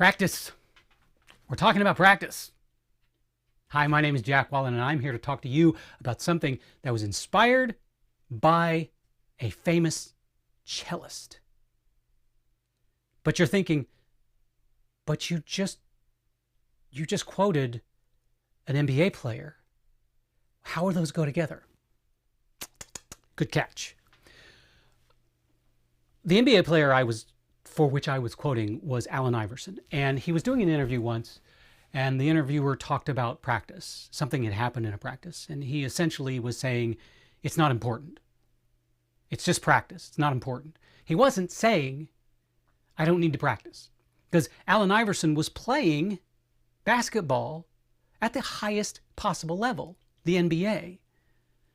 Practice. We're talking about practice. Hi, my name is Jack Wallen, and I'm here to talk to you about something that was inspired by a famous cellist. But you're thinking, but you just quoted an NBA player. How do those go together? Good catch. The NBA player for which I was quoting was Allen Iverson, and he was doing an interview once, and the interviewer talked about practice. Something had happened in a practice, and he essentially was saying, it's not important. It's just practice. It's not important. He wasn't saying, I don't need to practice, because Allen Iverson was playing basketball at the highest possible level, the NBA.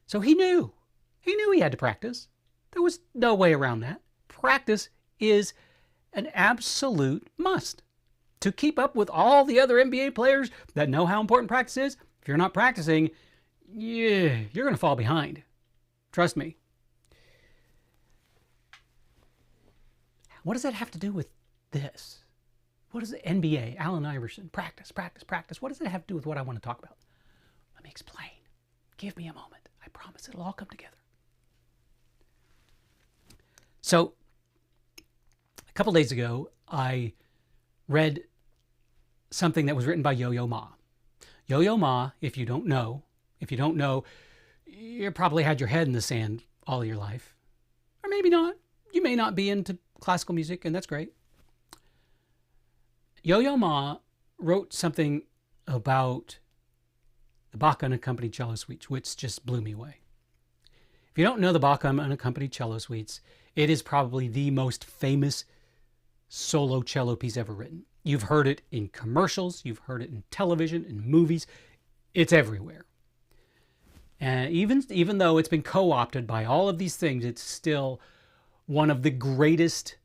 So he knew he had to practice. There was no way around that. Practice is an absolute must. To keep up with all the other NBA players that know how important practice is, if you're not practicing, yeah, you're going to fall behind. Trust me. What does that have to do with this? What does the NBA, Allen Iverson, practice? What does it have to do with what I want to talk about? Let me explain. Give me a moment. I promise it'll all come together. So, a couple days ago, I read something that was written by Yo-Yo Ma. Yo-Yo Ma, if you don't know, you probably had your head in the sand all your life. Or maybe not. You may not be into classical music, and that's great. Yo-Yo Ma wrote something about the Bach unaccompanied cello suites, which just blew me away. If you don't know the Bach unaccompanied cello suites, it is probably the most famous solo cello piece ever written. You've heard it in commercials, you've heard it in television, in movies. It's everywhere. And even though it's been co-opted by all of these things, it's still one of the greatest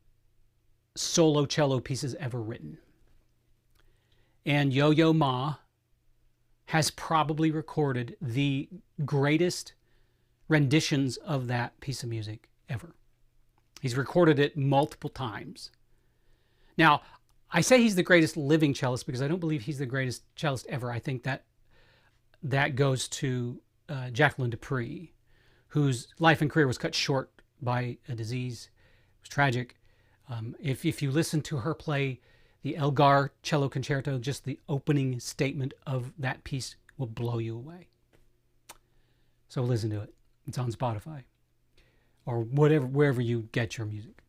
solo cello pieces ever written. And Yo-Yo Ma has probably recorded the greatest renditions of that piece of music ever. He's recorded it multiple times. Now, I say he's the greatest living cellist because I don't believe he's the greatest cellist ever. I think that goes to Jacqueline Dupree, whose life and career was cut short by a disease. It was tragic. If you listen to her play the Elgar Cello Concerto, just the opening statement of that piece will blow you away. So listen to it. It's on Spotify or wherever you get your music.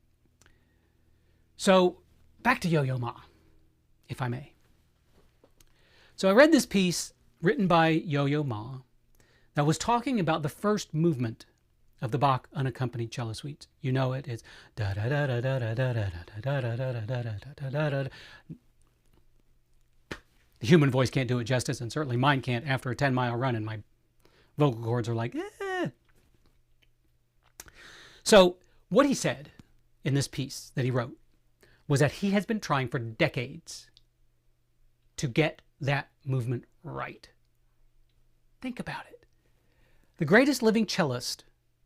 So back to Yo-Yo Ma, if I may. So I read this piece written by Yo-Yo Ma that was talking about the first movement of the Bach unaccompanied cello suite. You know it. It's da da da da da da da da da da da da da da. The human voice can't do it justice, and certainly mine can't after a 10-mile run, and my vocal cords are like, eh. So what he said in this piece that he wrote was that he has been trying for decades to get that movement right. Think about it. The greatest living cellist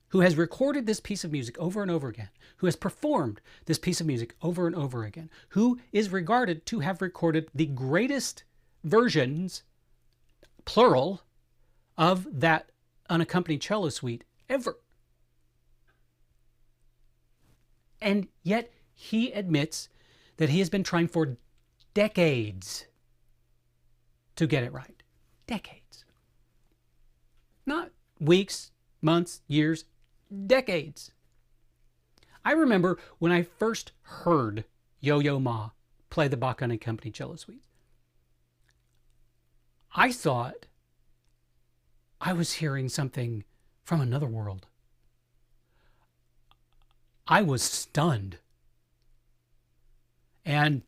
who has recorded this piece of music over and over again, who has performed this piece of music over and over again, who is regarded to have recorded the greatest versions, plural, of that unaccompanied cello suite ever. And yet he admits that he has been trying for decades to get it right. Decades. Not weeks, months, years, decades. I remember when I first heard Yo-Yo Ma play the Bach unaccompanied cello suite. I thought I was hearing something from another world. I was stunned. And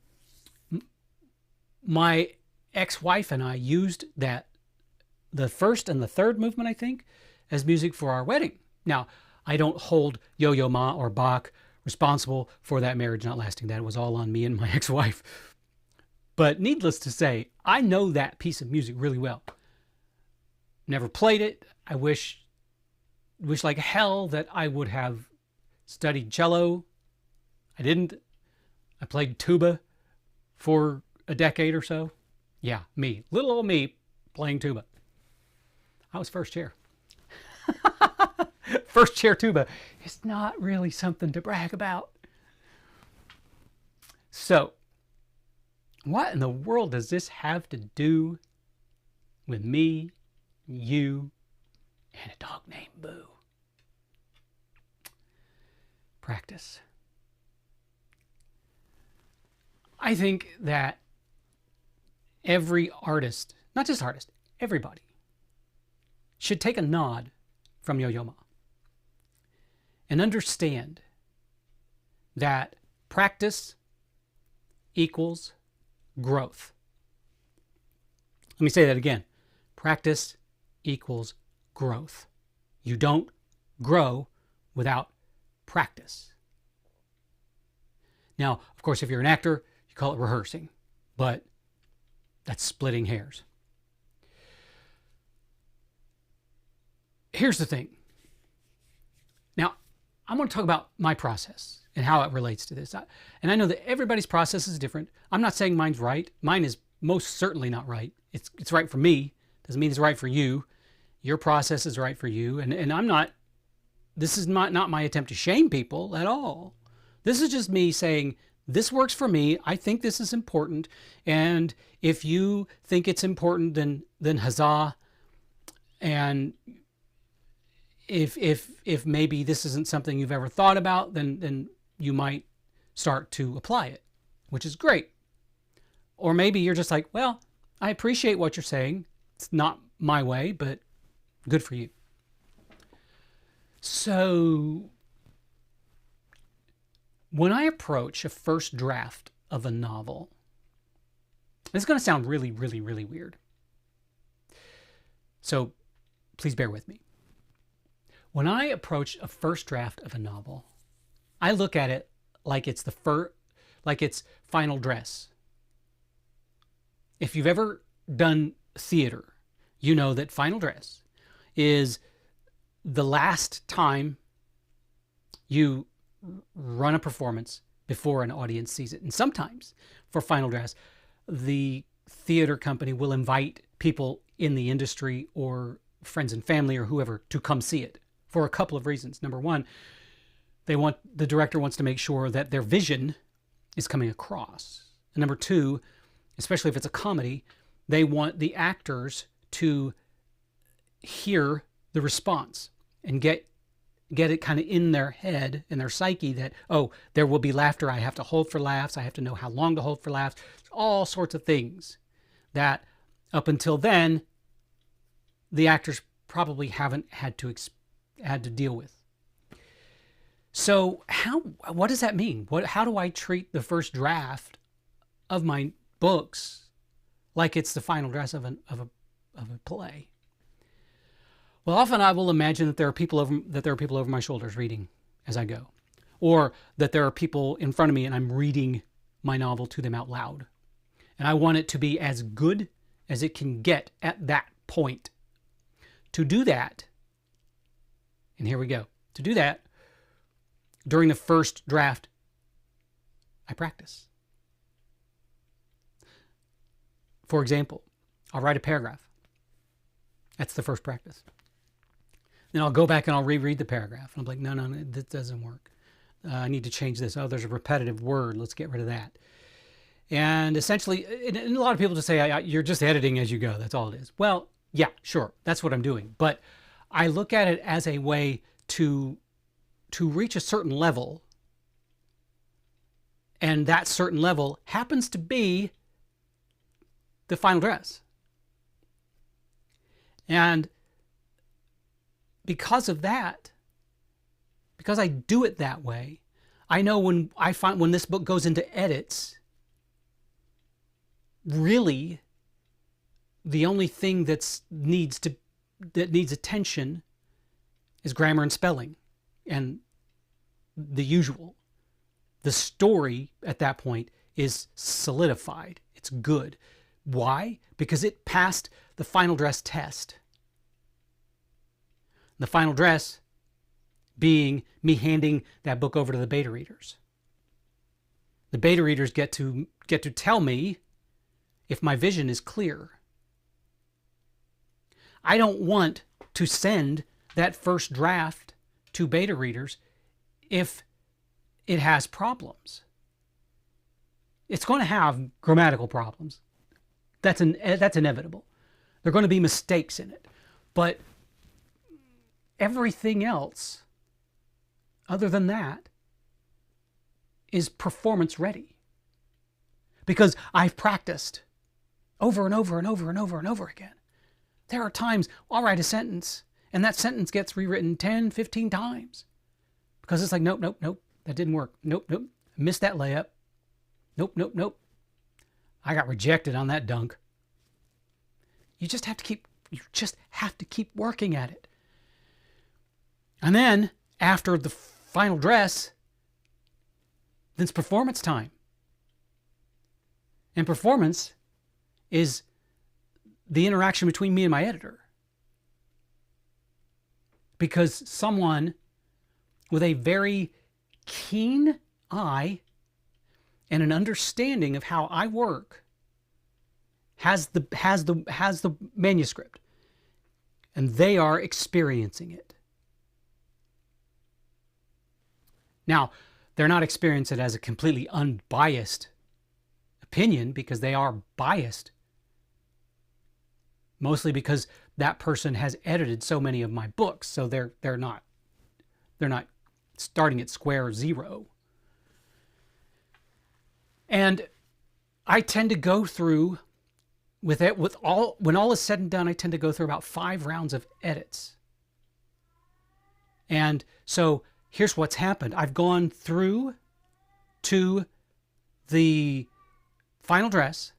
my ex-wife and I used the first and the third movement, I think, as music for our wedding. Now, I don't hold Yo-Yo Ma or Bach responsible for that marriage not lasting. That was all on me and my ex-wife. But needless to say, I know that piece of music really well. Never played it. I wish like hell that I would have studied cello. I didn't. I played tuba for a decade or so. Yeah, me, little old me playing tuba. I was first chair. First chair tuba is not really something to brag about. So, what in the world does this have to do with me, you, and a dog named Boo? Practice. I think that every artist, not just artist, everybody, should take a nod from Yo-Yo Ma and understand that practice equals growth. Let me say that again. Practice equals growth. You don't grow without practice. Now, of course, if you're an actor, you call it rehearsing, but that's splitting hairs. Here's the thing. Now, I'm going to talk about my process and how it relates to this. And I know that everybody's process is different. I'm not saying mine's right. Mine is most certainly not right. It's right for me. Doesn't mean it's right for you. Your process is right for you. And I'm not, this is not my attempt to shame people at all. This is just me saying, this works for me. I think this is important. And if you think it's important, then huzzah. And if maybe this isn't something you've ever thought about, then you might start to apply it, which is great. Or maybe you're just like, well, I appreciate what you're saying. It's not my way, but good for you. So when I approach a first draft of a novel, this is going to sound really, really, really weird. So please bear with me. When I approach a first draft of a novel, I look at it like it's like it's final dress. If you've ever done theater, you know that final dress is the last time you run a performance before an audience sees it. And sometimes for final dress, the theater company will invite people in the industry or friends and family or whoever to come see it for a couple of reasons. Number one, the director wants to make sure that their vision is coming across. And number two, especially if it's a comedy, they want the actors to hear the response and get it kind of in their head, in their psyche, that, oh, there will be laughter. I have to hold for laughs. I have to know how long to hold for laughs. All sorts of things that up until then, the actors probably haven't had to deal with. So what does that mean? How do I treat the first draft of my books like it's the final dress of a play? Well, often I will imagine that there are people over my shoulders reading as I go, or that there are people in front of me and I'm reading my novel to them out loud. And I want it to be as good as it can get at that point. To do that, and here we go. To do that, during the first draft, I practice. For example, I'll write a paragraph. That's the first practice. Then I'll go back and I'll reread the paragraph. And I'm like, no, this doesn't work. I need to change this. Oh, there's a repetitive word. Let's get rid of that. And essentially, and a lot of people just say, you're just editing as you go. That's all it is. Well, yeah, sure. That's what I'm doing. But I look at it as a way to reach a certain level. And that certain level happens to be the final dress. And because of that, because I do it that way, I know when this book goes into edits, really the only thing that needs attention is grammar and spelling and the usual. The story at that point is solidified. It's good. Why? Because it passed the final dress test. The final dress being me handing that book over to the beta readers. The beta readers get to tell me if my vision is clear. I don't want to send that first draft to beta readers if it has problems. It's going to have grammatical problems. That's inevitable. There are going to be mistakes in it. But everything else, other than that, is performance ready. Because I've practiced over and over and over and over and over again. There are times I'll write a sentence and that sentence gets rewritten 10, 15 times. Because it's like, nope, nope, nope, that didn't work. Nope, nope, missed that layup. Nope, nope, nope. I got rejected on that dunk. You just have to keep working at it. And then after the final dress, then it's performance time. And performance is the interaction between me and my editor. Because someone with a very keen eye and an understanding of how I work has the manuscript, and they are experiencing it. Now, they're not experiencing it as a completely unbiased opinion, because they are biased, mostly because that person has edited so many of my books, so they're not starting at square zero. And I tend to go through when all is said and done, I tend to go through about 5 rounds of edits. And so here's what's happened. I've gone through to the final dress,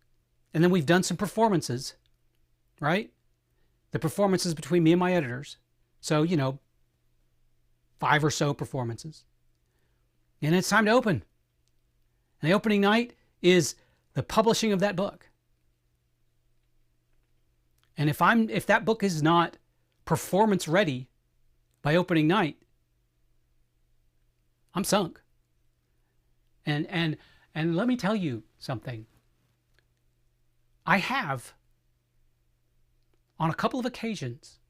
and then we've done some performances, right? The performances between me and my editors. So, 5 or so performances. And it's time to open. And the opening night is the publishing of that book. And if that book is not performance ready by opening night, I'm sunk. And let me tell you something. I have, on a couple of occasions,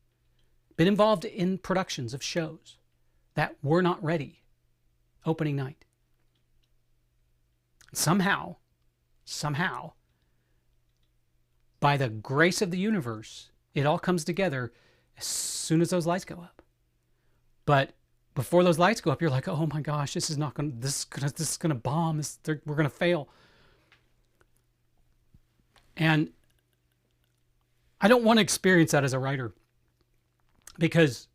been involved in productions of shows that were not ready opening night. Somehow, by the grace of the universe, it all comes together as soon as those lights go up. But before those lights go up, you're like, oh my gosh, this is gonna bomb. We're gonna fail. And I don't want to experience that as a writer, because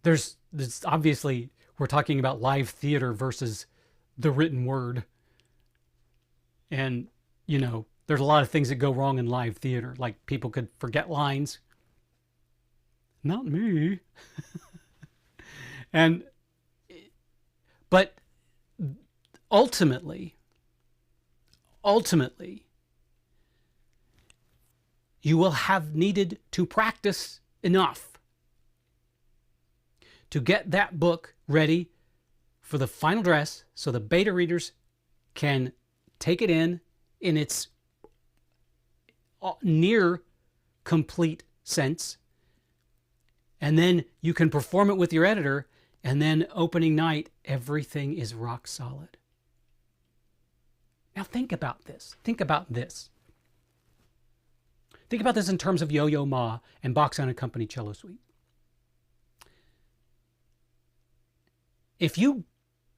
there's obviously, we're talking about live theater versus the written word. And, there's a lot of things that go wrong in live theater. Like, people could forget lines. Not me. But ultimately, you will have needed to practice enough to get that book ready for the final dress, so the beta readers can take it in its near complete sense, and then you can perform it with your editor, and then opening night, everything is rock solid. Now think about this. Think about this in terms of Yo-Yo Ma and Wallen and Company Cello Suite. If you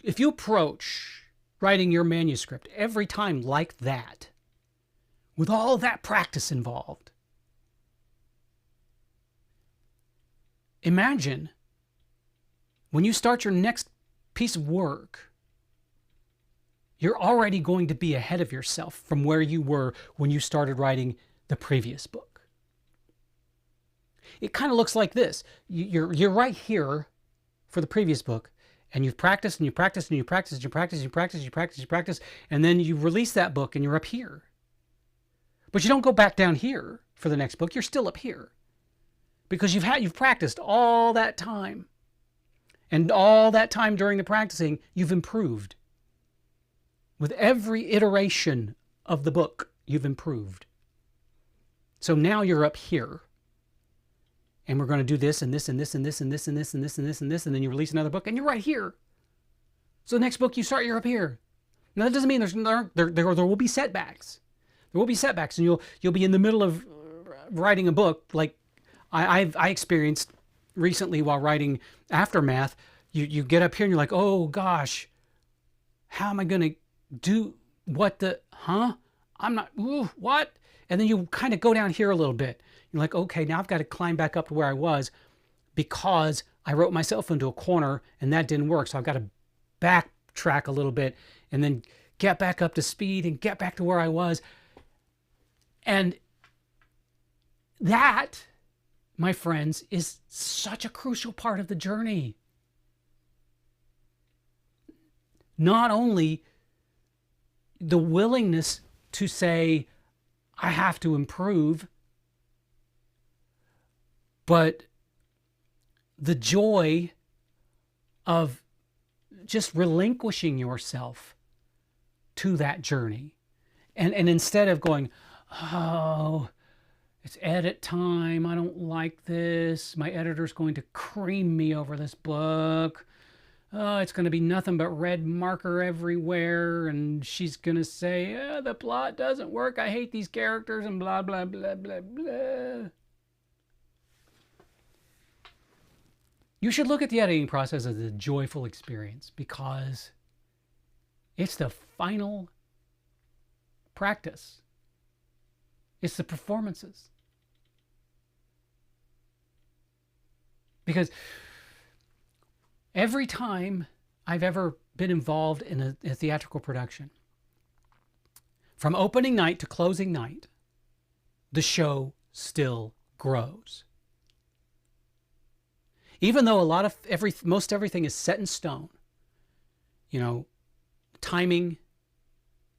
approach writing your manuscript every time like that, with all that practice involved, imagine when you start your next piece of work, you're already going to be ahead of yourself from where you were when you started writing the previous book. It kind of looks like this. You're right here for the previous book, and you've practiced and you practice and you practice and you practice and you practice and you practice and you practice, and then you release that book and you're up here. But you don't go back down here for the next book. You're still up here because you've practiced all that time. And all that time during the practicing, you've improved. With every iteration of the book, you've improved. So now you're up here. And we're going to do this and this and this and this and this and this and this and this and this, and then you release another book and you're right here. So the next book you start, you're up here. Now that doesn't mean there will be setbacks. There will be setbacks, and you'll be in the middle of writing a book, like I experienced recently while writing Aftermath. You get up here and you're like, oh gosh, how am I going to do I'm not, what? And then you kind of go down here a little bit. You're like, okay, now I've got to climb back up to where I was because I wrote myself into a corner and that didn't work. So I've got to backtrack a little bit and then get back up to speed and get back to where I was. And that, my friends, is such a crucial part of the journey. Not only the willingness to say, I have to improve, but the joy of just relinquishing yourself to that journey. And instead of going, oh, it's edit time, I don't like this, my editor's going to cream me over this book, oh, it's going to be nothing but red marker everywhere, and she's going to say, the plot doesn't work, I hate these characters, and blah, blah, blah, blah, blah. You should look at the editing process as a joyful experience because it's the final practice. It's the performances. Because every time I've ever been involved in a theatrical production, from opening night to closing night, the show still grows. Even though most everything is set in stone, timing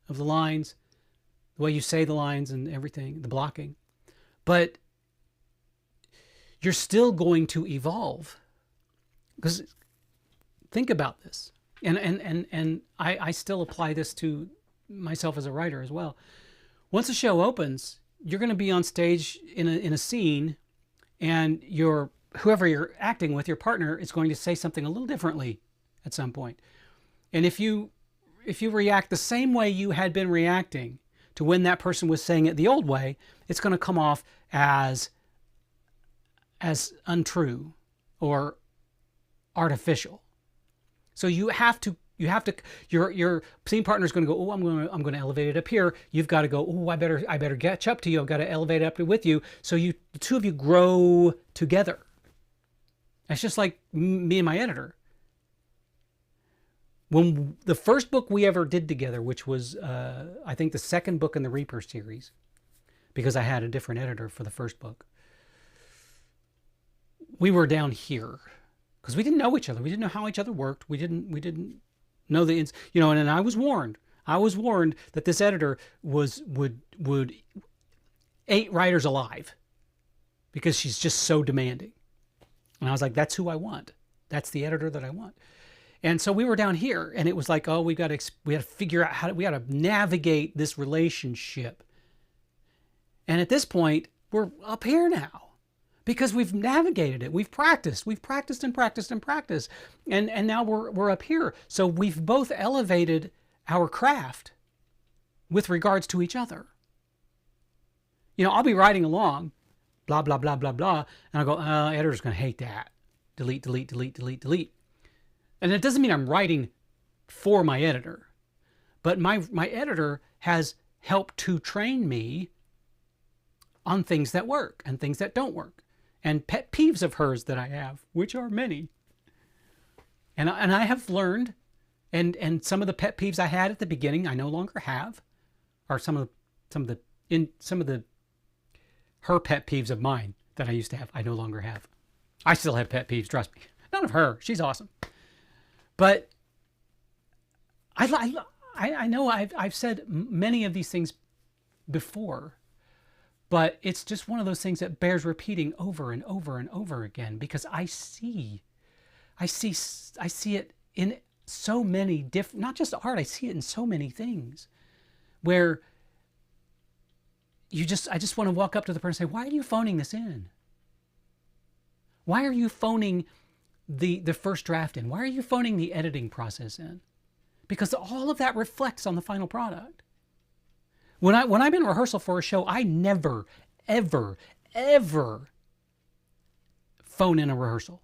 of the lines, the way you say the lines and everything, the blocking, but you're still going to evolve. Because think about this, and I still apply this to myself as a writer as well. Once a show opens, you're going to be on stage in a scene, and whoever you're acting with, your partner, is going to say something a little differently at some point. And if you react the same way you had been reacting to when that person was saying it the old way, it's going to come off as untrue or artificial. So your scene partner is going to go, oh, I'm going to elevate it up here. You've got to go, oh, I better catch up to you. I've got to elevate it up with you. So the two of you grow together. That's just like me and my editor. When the first book we ever did together, which was, I think, the second book in the Reaper series, because I had a different editor for the first book, we were down here because we didn't know each other. We didn't know how each other worked. We didn't know and I was warned. I was warned that this editor would eat writers alive because she's just so demanding. And I was like, that's who I want. That's the editor that I want. And so we were down here, and it was like, oh, we had to figure out we got to navigate this relationship. And at this point, we're up here now because we've navigated it. We've practiced and practiced and practiced. And now we're up here. So we've both elevated our craft with regards to each other. I'll be writing along, blah, blah, blah, blah, blah. And I'll go, editor's going to hate that. Delete, delete, delete, delete, delete. And it doesn't mean I'm writing for my editor, but my editor has helped to train me on things that work and things that don't work, and pet peeves of hers that I have, which are many. And I have learned, and some of the pet peeves I had at the beginning, I no longer have, or some of the her pet peeves of mine that I used to have, I no longer have. I still have pet peeves, trust me. None of her. She's awesome. But I know I've said many of these things before, but it's just one of those things that bears repeating over and over and over again, because I see it in so many different, not just art, I see it in so many things where I just want to walk up to the person and say, why are you phoning this in? Why are you phoning the first draft in? Why are you phoning the editing process in? Because all of that reflects on the final product. When I'm in rehearsal for a show, I never, ever, ever phone in a rehearsal.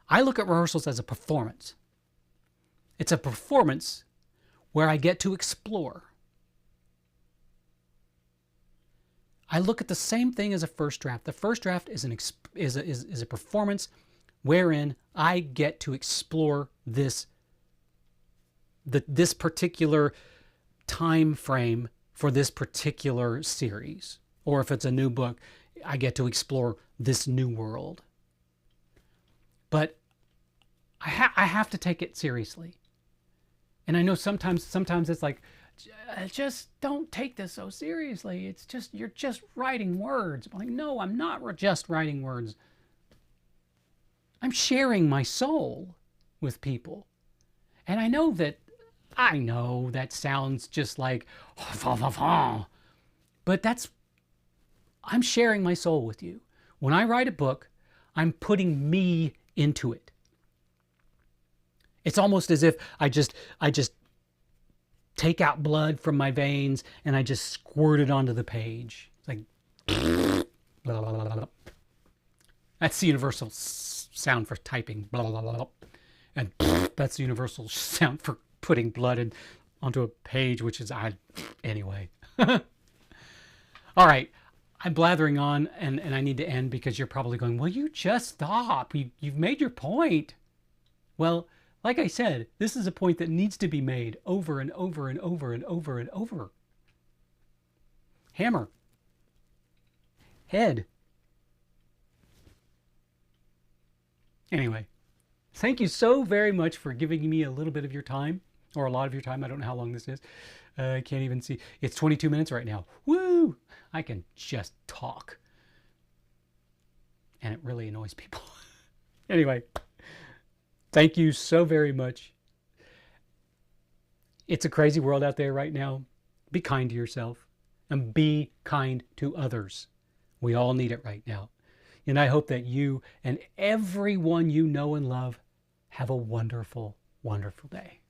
I look at rehearsals as a performance. It's a performance where I get to explore. I look at the same thing as a first draft. The first draft is a performance wherein I get to explore this particular time frame for this particular series. Or if it's a new book, I get to explore this new world. But I have to take it seriously. And I know sometimes it's like, just don't take this so seriously. It's just, you're just writing words. I'm like, no, I'm not just writing words. I'm sharing my soul with people. And I know that sounds just like, but I'm sharing my soul with you. When I write a book, I'm putting me into it. It's almost as if I just take out blood from my veins and I just squirt it onto the page. It's like, blah, blah, blah, blah. That's the universal sound for typing. Blah, blah, blah, blah. And that's the universal sound for putting blood onto a page, which is anyway. All right. I'm blathering on and I need to end because you're probably going, well, you just stop. You've made your point. Well, like I said, this is a point that needs to be made over and over and over and over and over. Hammer. Head. Anyway, thank you so very much for giving me a little bit of your time, or a lot of your time. I don't know how long this is. I can't even see. It's 22 minutes right now. Woo! I can just talk. And it really annoys people. Anyway. Thank you so very much. It's a crazy world out there right now. Be kind to yourself and be kind to others. We all need it right now. And I hope that you and everyone you know and love have a wonderful, wonderful day.